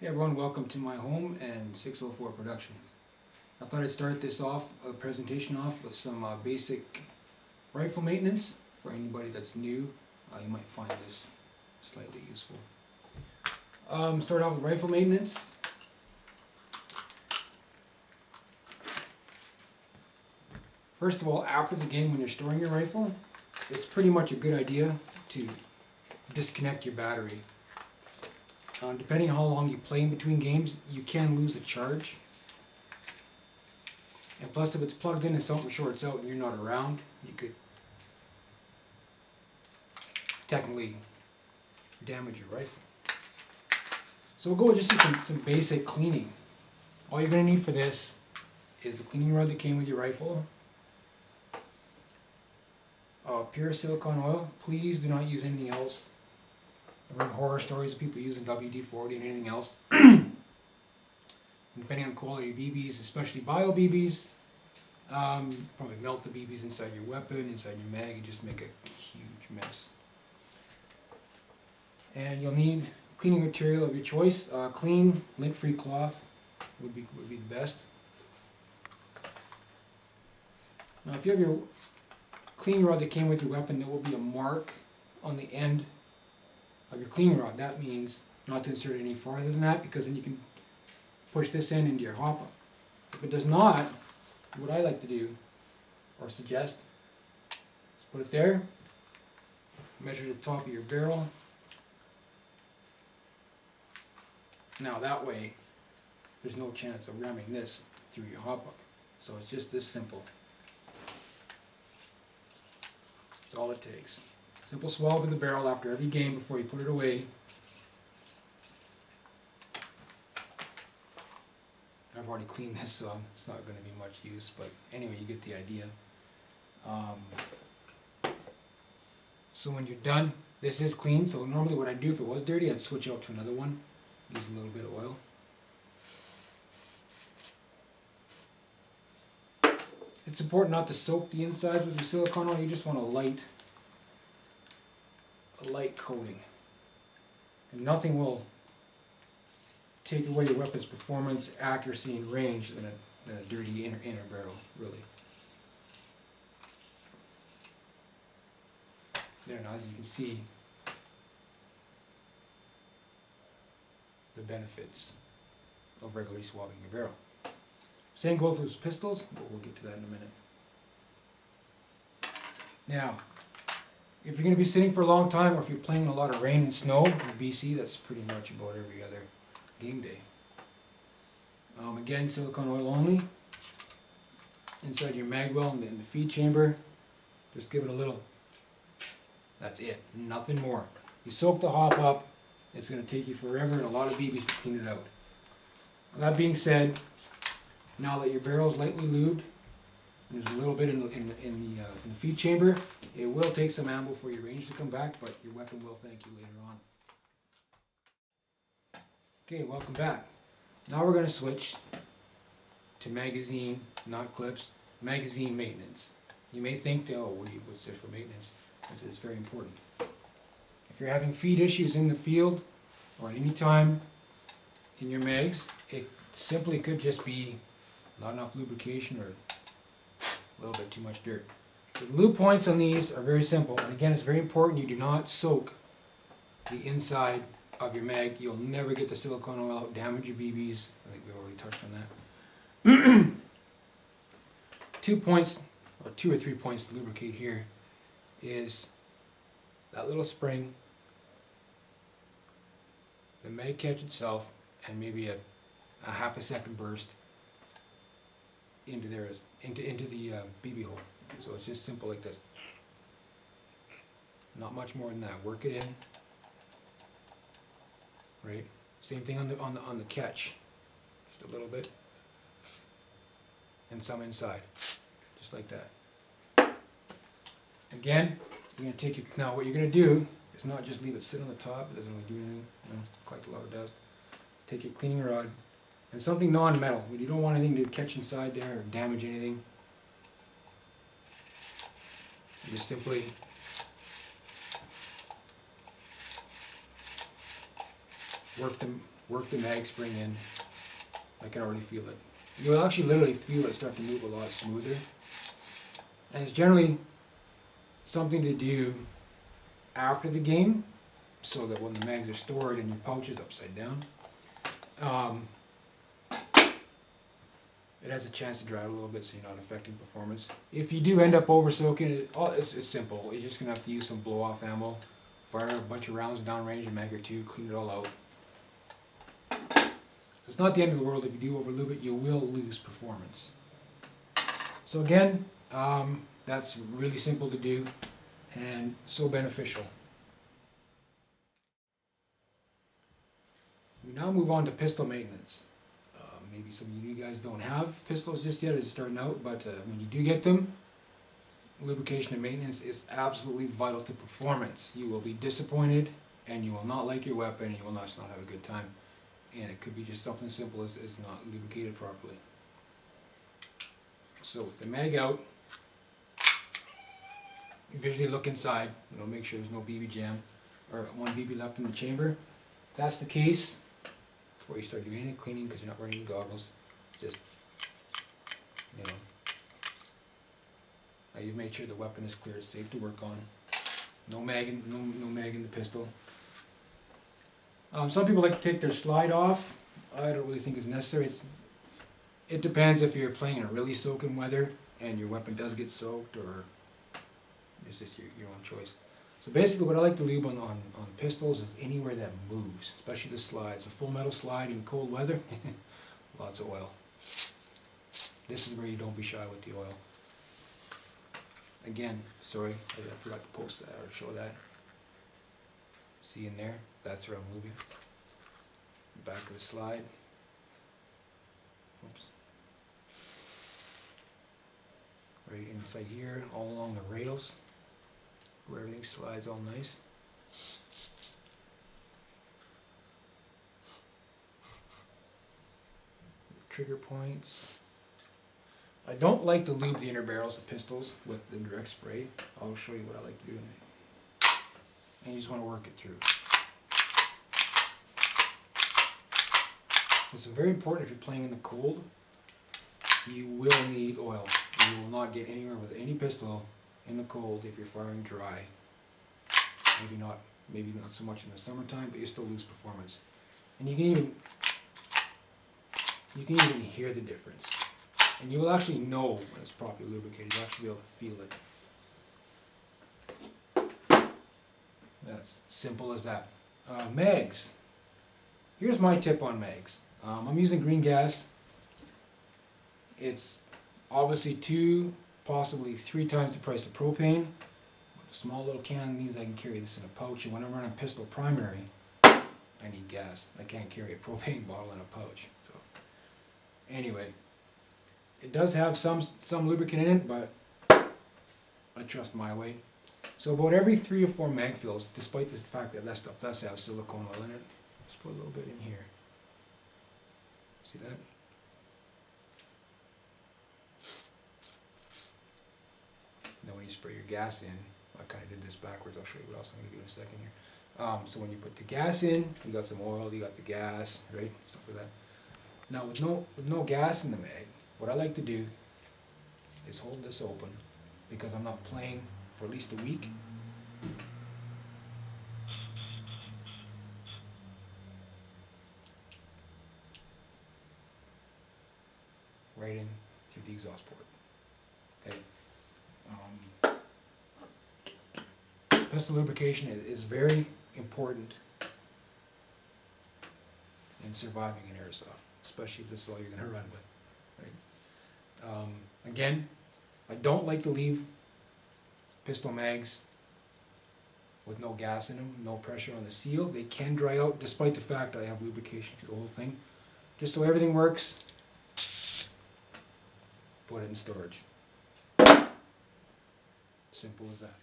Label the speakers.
Speaker 1: Hey everyone, welcome to my home and 604 Productions. I thought I'd start this presentation off with some basic rifle maintenance. For anybody that's new, you might find this slightly useful. Start off with rifle maintenance. First of all, after the game when you're storing your rifle, it's pretty much a good idea to disconnect your battery. Depending on how long you play in between games, you can lose a charge. And plus, if it's plugged in and something shorts out and you're not around, you could technically damage your rifle. So we'll go with just some basic cleaning. All you're going to need for this is a cleaning rod that came with your rifle, pure silicone oil. Please do not use anything else. I've read horror stories of people using WD-40 and anything else. Depending on the quality of BBs, especially bio BBs, probably melt the BBs inside your weapon, inside your mag, and just make a huge mess. And you'll need cleaning material of your choice. Clean, lint-free cloth would be the best. Now, if you have your cleaning rod that came with your weapon, there will be a mark on the end of your cleaning rod. That means not to insert it any farther than that, because then you can push this into your hopper. If it does not, what I like to do or suggest is put it there, measure the top of your barrel. Now that way there's no chance of ramming this through your hopper. So it's just this simple. That's all it takes. Simple swab in the barrel after every game before you put it away. I've already cleaned this, so it's not going to be much use, but anyway, you get the idea. So when you're done, this is clean, so normally what I'd do if it was dirty, I'd switch out to another one. Use a little bit of oil. It's important not to soak the insides with your silicone oil. You just want a light coating. And nothing will take away your weapon's performance, accuracy, and range than a dirty inner barrel, really. There, now as you can see, the benefits of regularly swabbing your barrel. Same goes with pistols, but we'll get to that in a minute. Now, if you're going to be sitting for a long time, or if you're playing a lot of rain and snow in BC, that's pretty much about every other game day. Again, silicone oil only. Inside your mag well in the feed chamber, just give it a little. That's it, nothing more. You soak the hop up, it's going to take you forever and a lot of BBs to clean it out. That being said, now that your barrel is lightly lubed, and there's a little bit in the feed chamber, it will take some ammo for your range to come back, but your weapon will thank you later on. Okay, welcome back. Now we're going to switch to magazine, not clips, magazine maintenance. You may think, oh, what's there for maintenance? It's very important. If you're having feed issues in the field or at any time in your mags, it simply could just be not enough lubrication or a little bit too much dirt. The lube points on these are very simple, and again, it's very important you do not soak the inside of your mag. You'll never get the silicone oil out, damage your BBs. I think we already touched on that. 2 points, or 2 or 3 points to lubricate here is that little spring, the mag catch itself, and maybe a half a second burst into the BB hole. So it's just simple like this. Not much more than that. Work it in. Right. Same thing on the catch. Just a little bit, and some inside, just like that. Again, you're gonna take it. Now, what you're gonna do is not just leave it sit on the top. It doesn't really do anything. Collect a lot of dust. Take your cleaning rod and something non-metal. You don't want anything to catch inside there or damage anything. You just simply work the mag spring in. I can already feel it. You'll actually literally feel it start to move a lot smoother. And it's generally something to do after the game, so that when the mags are stored in your pouches upside down, it has a chance to dry out a little bit so you're not affecting performance. If you do end up over soaking it, it's simple. You're just going to have to use some blow off ammo, fire a bunch of rounds downrange, a mag or two, clean it all out. So it's not the end of the world. If you do over lube it, you will lose performance. So again, that's really simple to do and so beneficial. We now move on to pistol maintenance. Maybe some of you guys don't have pistols just yet, it's starting out, but when you do get them, lubrication and maintenance is absolutely vital to performance. You will be disappointed, and you will not like your weapon, and you will not have a good time. And it could be just something simple as not lubricated properly. So with the mag out, you visually look inside, make sure there's no BB jam or one BB left in the chamber. If that's the case, before you start doing any cleaning, because you're not wearing any goggles, just, now you've made sure the weapon is clear, it's safe to work on. No mag in the pistol. Some people like to take their slide off. I don't really think it's necessary. It depends if you're playing in a really soaking weather and your weapon does get soaked, or it's just your own choice. So basically what I like to lube on pistols is anywhere that moves, especially the slides. A full metal slide in cold weather, lots of oil. This is where you don't be shy with the oil. Again, sorry, I forgot to post that or show that. See in there? That's where I'm lubing. Back of the slide. Oops. Right inside here, all along the rails, where everything slides all nice. Trigger points. I don't like to lube the inner barrels of pistols with the direct spray. I'll show you what I like to do. And you just want to work it through. It's very important if you're playing in the cold. You will need oil. You will not get anywhere with any pistol in the cold if you're firing dry. Maybe not so much in the summertime, but you still lose performance. And you can even hear the difference. And you will actually know when it's properly lubricated. You'll actually be able to feel it. That's simple as that. Mags. Here's my tip on mags. I'm using green gas. It's obviously 2, possibly 3 times the price of propane. With a small little can means I can carry this in a pouch, and when I'm running pistol primary, I need gas. I can't carry a propane bottle in a pouch. So anyway, it does have some lubricant in it, but I trust my way. So about every 3 or 4 mag fills, despite the fact that stuff does have silicone oil in it, let's put a little bit in here. See that? Now when you spray your gas in, I kind of did this backwards, I'll show you what else I'm going to do in a second here. So when you put the gas in, you got some oil, you got the gas, right? Stuff like that. Now with no gas in the mag, what I like to do is hold this open, because I'm not playing for at least a week. Right in through the exhaust port. Okay. Pistol lubrication is very important in surviving in airsoft, especially if this is all you're going to run with. Right? Again, I don't like to leave pistol mags with no gas in them, no pressure on the seal. They can dry out despite the fact that I have lubrication through the whole thing. Just so everything works, put it in storage. Simple as that.